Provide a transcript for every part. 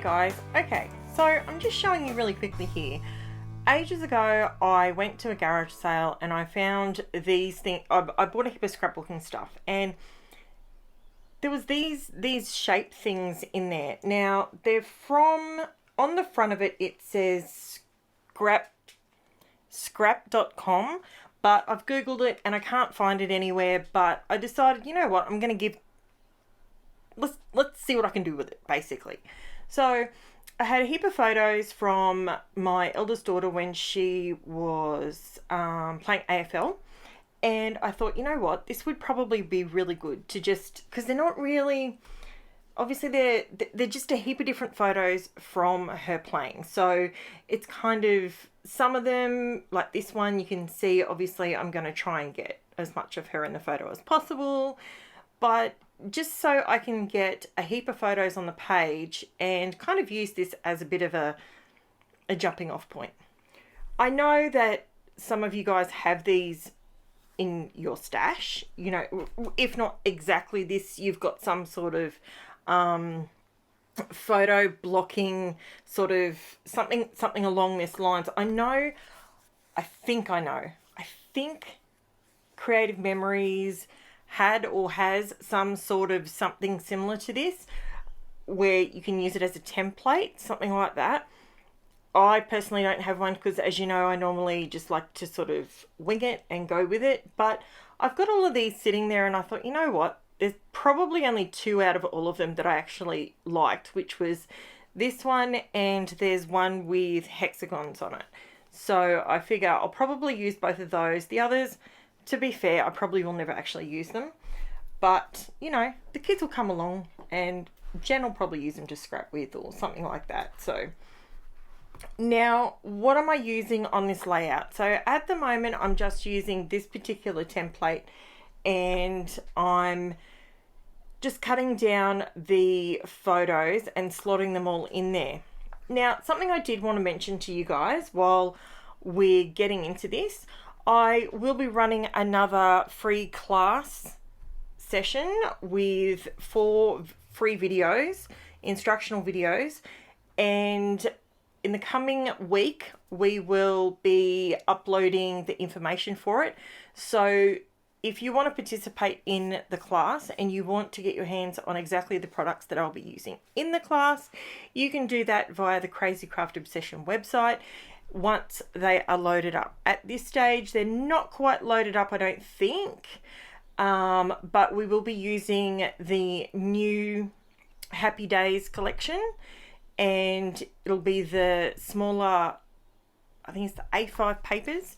guys, okay, so I'm just showing you really quickly here. Ages ago I went to a garage sale and I found these things. I bought a heap of scrapbooking stuff and there was these shaped things in there. Now they're from, on the front of it it says scrap.com, but I've googled it and I can't find it anywhere. But I decided, you know what, I'm gonna give, let's see what I can do with it, basically. So I had a heap of photos from my eldest daughter when she was playing AFL, and I thought, you know what, this would probably be really good to just, because they're not really, obviously they're just a heap of different photos from her playing. So it's kind of, some of them, like this one, you can see obviously I'm going to try and get as much of her in the photo as possible, but just so I can get a heap of photos on the page and kind of use this as a bit of a jumping off point. I know that some of you guys have these in your stash, you know, if not exactly this, you've got some sort of photo blocking sort of something along this lines. I think Creative Memories had or has some sort of something similar to this where you can use it as a template, something like that. I personally don't have one because, as you know, I normally just like to sort of wing it and go with it, but I've got all of these sitting there and I thought, you know what, there's probably only 2 out of all of them that I actually liked, which was this one and there's one with hexagons on it. So I figure I'll probably use both of those. The others, to be fair, I probably will never actually use them, but you know, the kids will come along and Jen will probably use them to scrap with or something like that. So now what am I using on this layout? So at the moment I'm just using this particular template and I'm just cutting down the photos and slotting them all in there. Now, something I did want to mention to you guys while we're getting into this, I will be running another free class session with 4 free videos, instructional videos, and in the coming week we will be uploading the information for it. So if you want to participate in the class and you want to get your hands on exactly the products that I'll be using in the class, you can do that via the Crazy Craft Obsession website once they are loaded up. At this stage, they're not quite loaded up, I don't think, but we will be using the new Happy Days collection, and it'll be the smaller, I think it's the A5 papers,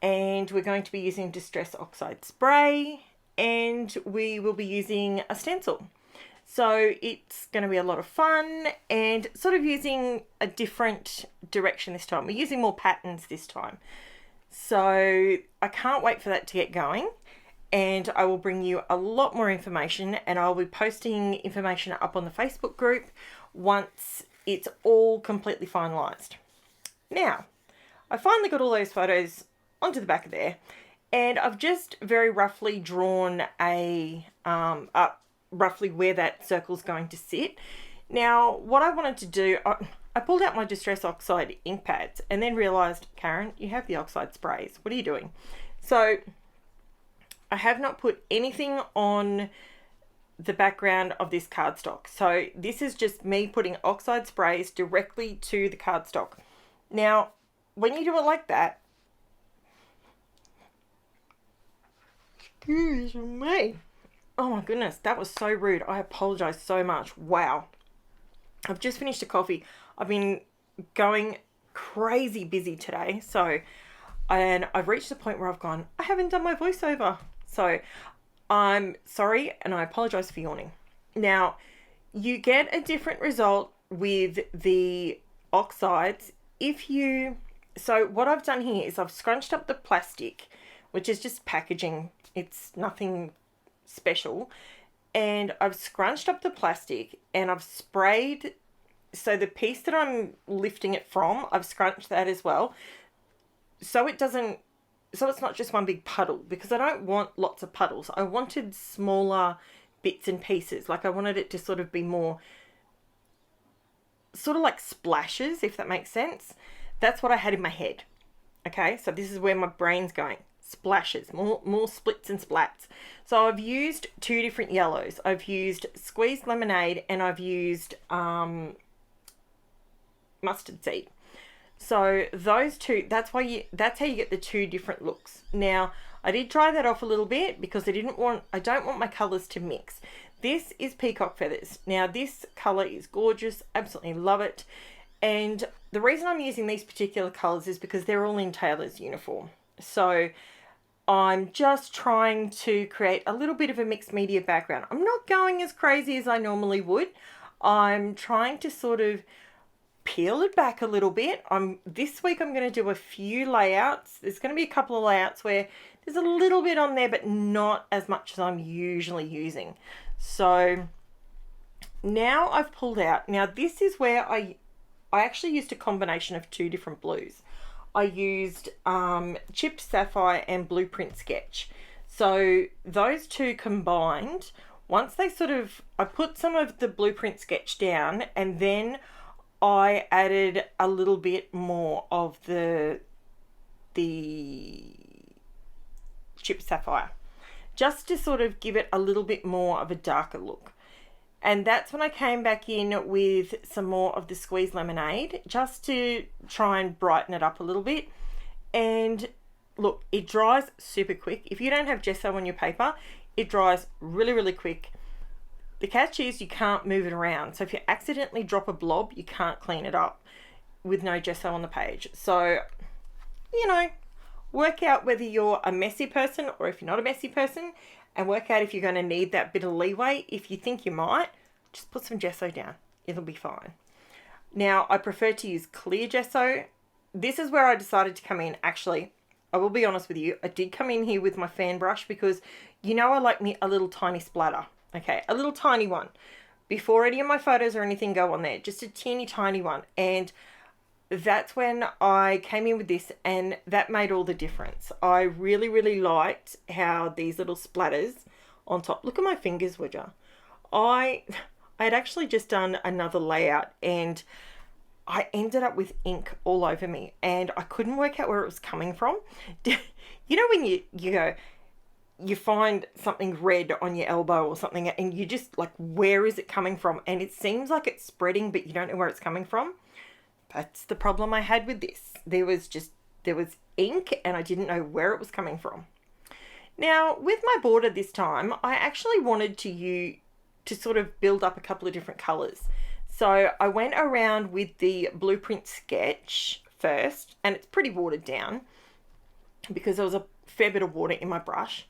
and we're going to be using Distress Oxide spray, and we will be using a stencil. So it's going to be a lot of fun and sort of using a different direction this time. We're using more patterns this time. So I can't wait for that to get going, and I will bring you a lot more information, and I'll be posting information up on the Facebook group once it's all completely finalised. Now, I finally got all those photos onto the back of there, and I've just very roughly drawn roughly where that circle's going to sit. Now, what I wanted to do, I pulled out my Distress Oxide ink pads and then realised, Karen, you have the Oxide sprays. What are you doing? So I have not put anything on the background of this cardstock. So this is just me putting Oxide sprays directly to the cardstock. Now, when you do it like that, excuse me. Oh my goodness, that was so rude. I apologize so much. Wow. I've just finished a coffee. I've been going crazy busy today. And I've reached the point where I've gone, I haven't done my voiceover. So I'm sorry and I apologize for yawning. Now, you get a different result with the oxides so what I've done here is I've scrunched up the plastic, which is just packaging. It's nothing special, and I've scrunched up the plastic and I've sprayed, so the piece that I'm lifting it from, I've scrunched that as well, so it's not just one big puddle, because I don't want lots of puddles. I wanted smaller bits and pieces. Like I wanted it to sort of be more sort of like splashes, if that makes sense. That's what I had in my head. Okay, so this is where my brain's going. Splashes, more splits and splats. So I've used two different yellows. I've used Squeezed Lemonade and I've used Mustard Seed. So those two, that's how you get the two different looks. Now, I did dry that off a little bit because I don't want my colours to mix. This is Peacock Feathers. Now, this colour is gorgeous. Absolutely love it. And the reason I'm using these particular colours is because they're all in Taylor's uniform. So I'm just trying to create a little bit of a mixed media background. I'm not going as crazy as I normally would. I'm trying to sort of peel it back a little bit. This week I'm going to do a few layouts. There's going to be a couple of layouts where there's a little bit on there, but not as much as I'm usually using. So now I've pulled out. Now this is where I actually used a combination of two different blues. I used Chipped Sapphire and Blueprint Sketch. So those two combined, once they I put some of the Blueprint Sketch down, and then I added a little bit more of the Chipped Sapphire, just to sort of give it a little bit more of a darker look. And that's when I came back in with some more of the Squeezed Lemonade, just to try and brighten it up a little bit. And look, it dries super quick. If you don't have gesso on your paper, it dries really, really quick. The catch is you can't move it around. So if you accidentally drop a blob, you can't clean it up with no gesso on the page. So, you know, work out whether you're a messy person or if you're not a messy person, and work out if you're going to need that bit of leeway. If you think you might, just put some gesso down. It'll be fine. Now, I prefer to use clear gesso. This is where I decided to come in. Actually, I will be honest with you. I did come in here with my fan brush because, you know, I like me a little tiny splatter. Okay, a little tiny one. Before any of my photos or anything go on there, just a teeny tiny one. And that's when I came in with this, and that made all the difference. I really, really liked how these little splatters on top. Look at my fingers, would you? I had actually just done another layout, and I ended up with ink all over me, and I couldn't work out where it was coming from. You know when you go, you find something red on your elbow or something, and you just like, where is it coming from? And it seems like it's spreading, but you don't know where it's coming from. That's the problem I had with this. There was ink and I didn't know where it was coming from. Now, with my border this time, I actually wanted to sort of build up a couple of different colors. So I went around with the Blueprint Sketch first, and it's pretty watered down because there was a fair bit of water in my brush.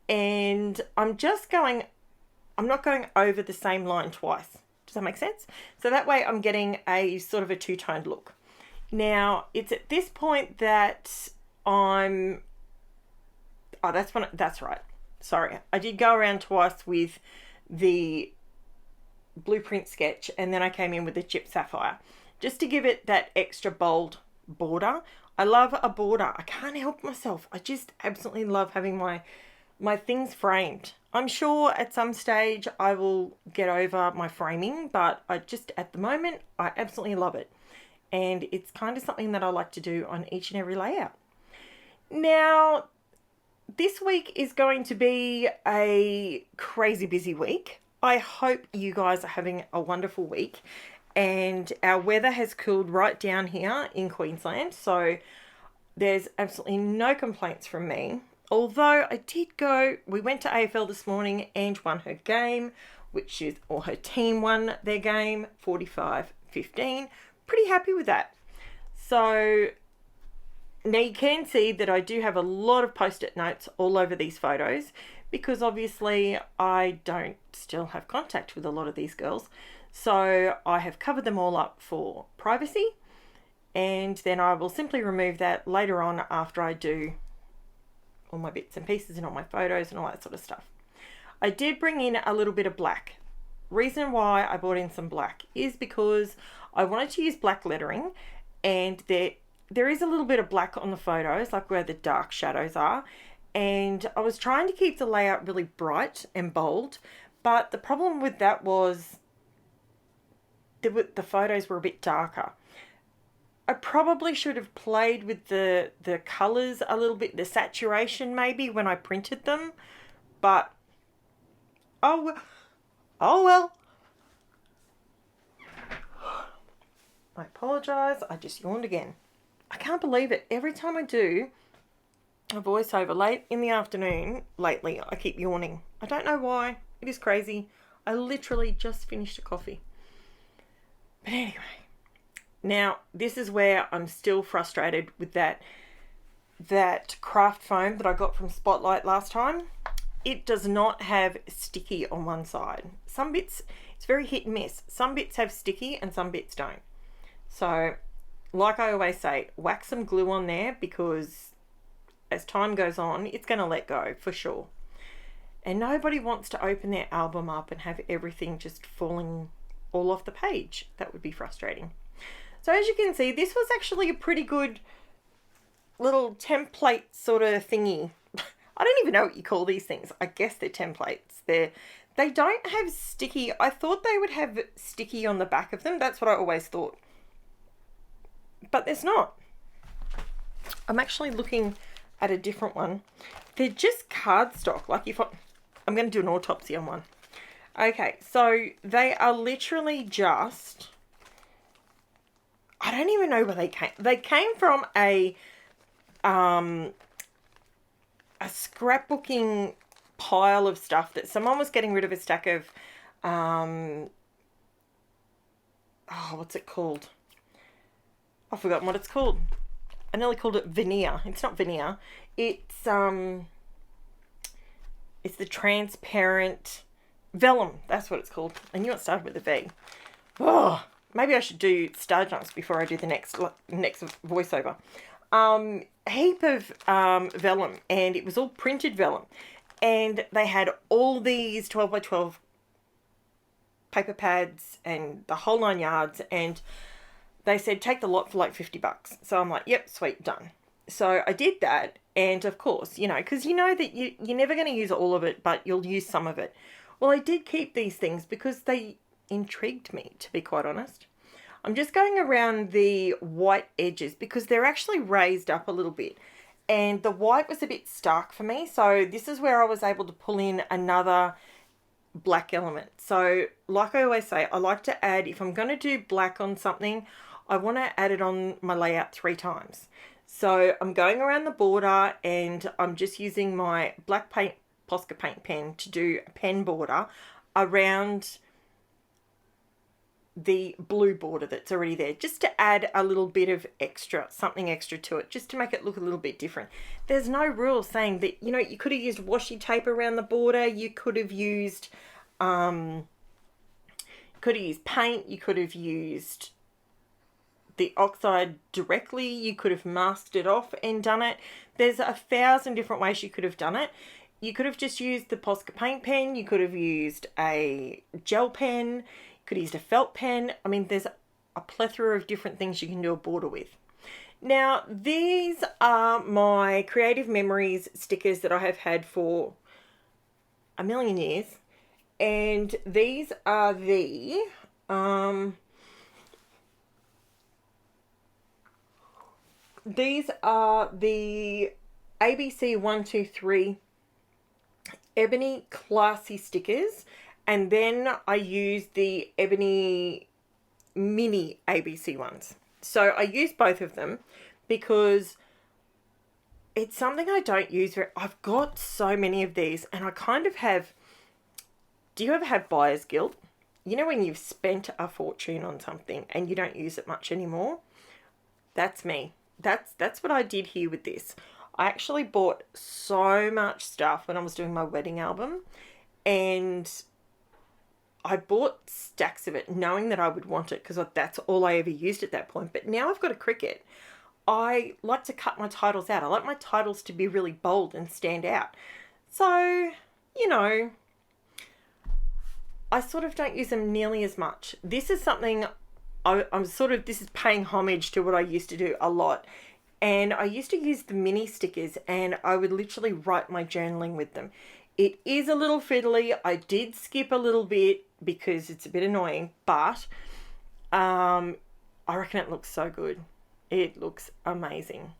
And I'm not going over the same line twice. Does that make sense? So that way I'm getting a sort of a two-toned look. Now, it's at this point that that's right. Sorry. I did go around twice with the Blueprint Sketch, and then I came in with the Chipped Sapphire, just to give it that extra bold border. I love a border. I can't help myself. I just absolutely love having my things framed. I'm sure at some stage I will get over my framing, but at the moment, I absolutely love it. And it's kind of something that I like to do on each and every layout. Now, this week is going to be a crazy busy week. I hope you guys are having a wonderful week. And our weather has cooled right down here in Queensland, so there's absolutely no complaints from me. Although we went to AFL this morning and won her game, her team won their game 45-15. Pretty happy with that. So now you can see that I do have a lot of post-it notes all over these photos, because obviously I don't still have contact with a lot of these girls. So I have covered them all up for privacy, and then I will simply remove that later on after I do all my bits and pieces and all my photos and all that sort of stuff. I did bring in a little bit of black. Reason why I brought in some black is because I wanted to use black lettering, and there is a little bit of black on the photos, like where the dark shadows are, and I was trying to keep the layout really bright and bold, but the problem with that was the photos were a bit darker. I probably should have played with the colours a little bit, the saturation maybe when I printed them, but oh well. I apologise, I just yawned again. I can't believe it. Every time I do a voiceover late in the afternoon lately, I keep yawning. I don't know why. It is crazy. I literally just finished a coffee. But anyway, now this is where I'm still frustrated with that craft foam that I got from Spotlight last time. It does not have sticky on one side. Some bits, it's very hit and miss. Some bits have sticky and some bits don't. So, like I always say, whack some glue on there, because as time goes on, it's going to let go for sure. And nobody wants to open their album up and have everything just falling all off the page. That would be frustrating. So as you can see, this was actually a pretty good little template sort of thingy. I don't even know what you call these things. I guess they're templates. They don't have sticky. I thought they would have sticky on the back of them. That's what I always thought. But there's not. I'm actually looking at a different one. They're just cardstock. Like I'm going to do an autopsy on one. Okay, so they are literally just, I don't even know where they came. They came from a scrapbooking pile of stuff that someone was getting rid of, a stack of, what's it called? I've forgotten what it's called. I nearly called it veneer. It's not veneer. It's the transparent vellum. That's what it's called. I knew it started with a V. Oh, maybe I should do star jumps before I do the next voiceover. Heap of vellum, and it was all printed vellum, and they had all these 12 by 12 paper pads and the whole 9 yards, and they said take the lot for like $50. So I'm like, yep, sweet, done. So I did that, and of course, you know, because you know that you're never going to use all of it, but you'll use some of it. Well, I did keep these things because they intrigued me, to be quite honest. I'm just going around the white edges because they're actually raised up a little bit, and the white was a bit stark for me. So this is where I was able to pull in another black element. So like I always say, I like to add, if I'm going to do black on something, I want to add it on my layout 3 times. So I'm going around the border, and I'm just using my black paint Posca paint pen to do a pen border around the blue border that's already there, just to add a little bit of extra, something extra to it, just to make it look a little bit different. There's no rule saying that, you know, you could have used washi tape around the border, you could have used paint, you could have used the Oxide directly, you could have masked it off and done it. There's 1,000 different ways you could have done it. You could have just used the Posca paint pen, you could have used a gel pen, you could have used a felt pen. I mean, there's a plethora of different things you can do a border with. Now, these are my Creative Memories stickers that I have had for a million years. And these are the ABC 123 Ebony Classy stickers, and then I use the Ebony Mini ABC ones. So I use both of them because it's something I don't use very. I've got so many of these, and I kind of have. Do you ever have buyer's guilt? You know when you've spent a fortune on something and you don't use it much anymore? That's me. That's what I did here with this. I actually bought so much stuff when I was doing my wedding album, and I bought stacks of it knowing that I would want it because that's all I ever used at that point. But now I've got a Cricut. I like to cut my titles out. I like my titles to be really bold and stand out. So, you know, I sort of don't use them nearly as much. This is something this is paying homage to what I used to do a lot. And I used to use the mini stickers, and I would literally write my journaling with them. It is a little fiddly. I did skip a little bit because it's a bit annoying, but I reckon it looks so good. It looks amazing.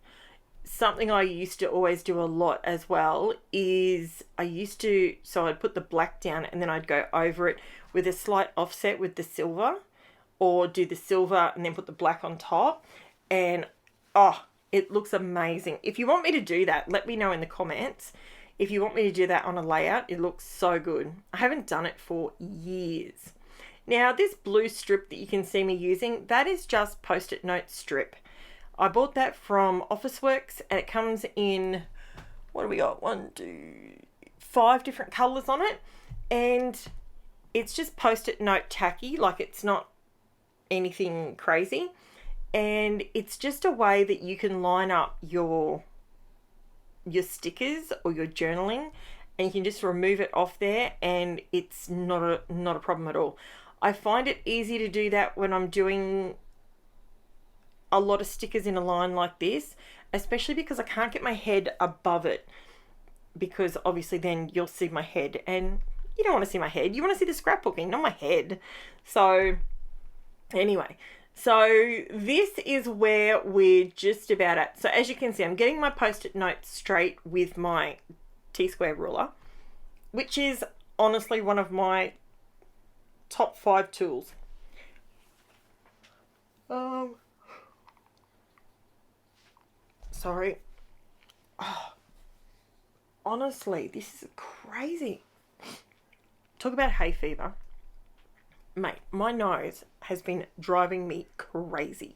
Something I used to always do a lot as well is so I'd put the black down and then I'd go over it with a slight offset with the silver, or do the silver and then put the black on top. And it looks amazing. If you want me to do that, let me know in the comments. If you want me to do that on a layout, it looks so good. I haven't done it for years. Now, this blue strip that you can see me using, that is just Post-it note strip. I bought that from Officeworks, and it comes in, what do we got? 1, 2, 5 different colors on it. And it's just Post-it note tacky, like it's not anything crazy. And it's just a way that you can line up your stickers or your journaling, and you can just remove it off there, and it's not a problem at all. I find it easy to do that when I'm doing a lot of stickers in a line like this, especially because I can't get my head above it, because obviously then you'll see my head, and you don't want to see my head. You want to see the scrapbooking, not my head. So anyway, so this is where we're just about at. So as you can see, I'm getting my Post-it notes straight with my T-square ruler, which is honestly one of my top 5 tools. Sorry. Honestly, this is crazy. Talk about hay fever. Mate, my nose has been driving me crazy.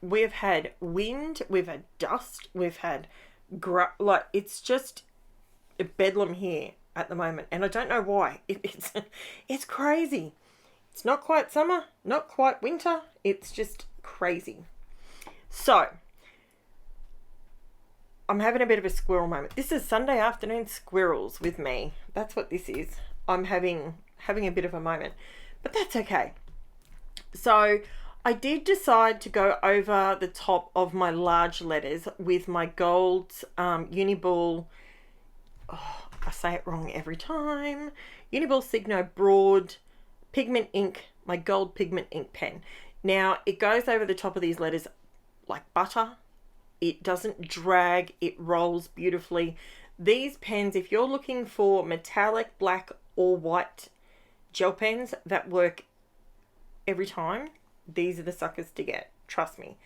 We've had wind, we've had dust, we've had it's just a bedlam here at the moment, and I don't know why. It's crazy. It's not quite summer, not quite winter. It's just crazy. So I'm having a bit of a squirrel moment. This is Sunday afternoon squirrels with me. That's what this is. I'm having a bit of a moment, but that's okay. So I did decide to go over the top of my large letters with my gold UNIBALL. I say it wrong every time. UNIBALL SIGNO BROARD pigment ink, my gold pigment ink pen. Now it goes over the top of these letters like butter. It doesn't drag, it rolls beautifully. These pens, if you're looking for metallic, black or white gel pens that work every time, these are the suckers to get. Trust me,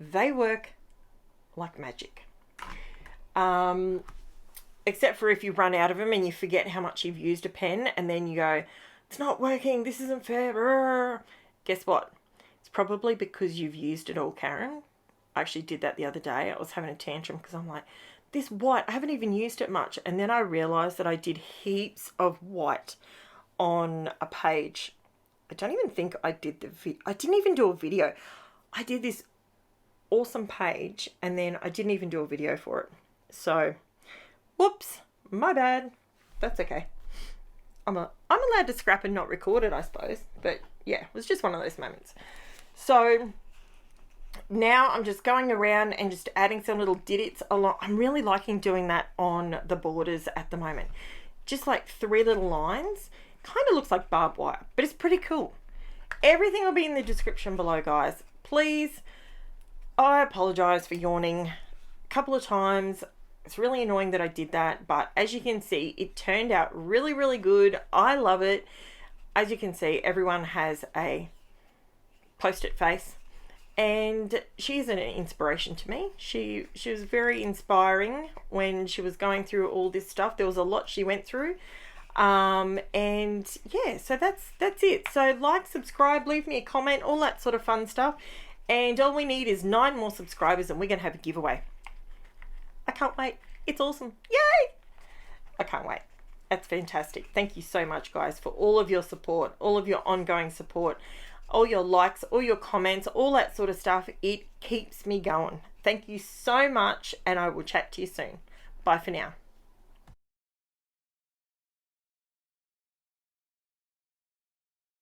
they work like magic. Except for if you run out of them and you forget how much you've used a pen, and then you go, it's not working, this isn't fair. Guess what? It's probably because you've used it all, Karen. I actually did that the other day. I was having a tantrum because I'm like, this white, I haven't even used it much. And then I realized that I did heaps of white on a page. I don't even think I did I didn't even do a video. I did this awesome page and then I didn't even do a video for it. So, whoops, my bad. That's okay. I'm allowed to scrap and not record it, I suppose. But yeah, it was just one of those moments. So now I'm just going around and just adding some little didits along. I'm really liking doing that on the borders at the moment. Just like 3 little lines. Kind of looks like barbed wire, but it's pretty cool. Everything will be in the description below, guys. Please, I apologize for yawning a couple of times. It's really annoying that I did that, but as you can see, it turned out really, really good. I love it. As you can see, everyone has a Post-it face, and she's an inspiration to me. She was very inspiring when she was going through all this stuff. There was a lot she went through. And yeah, so that's it. So like, subscribe, leave me a comment, all that sort of fun stuff. And all we need is 9 more subscribers and we're going to have a giveaway. I can't wait. It's awesome. Yay! I can't wait. That's fantastic. Thank you so much, guys, for all of your support, all of your ongoing support, all your likes, all your comments, all that sort of stuff. It keeps me going. Thank you so much, and I will chat to you soon. Bye for now.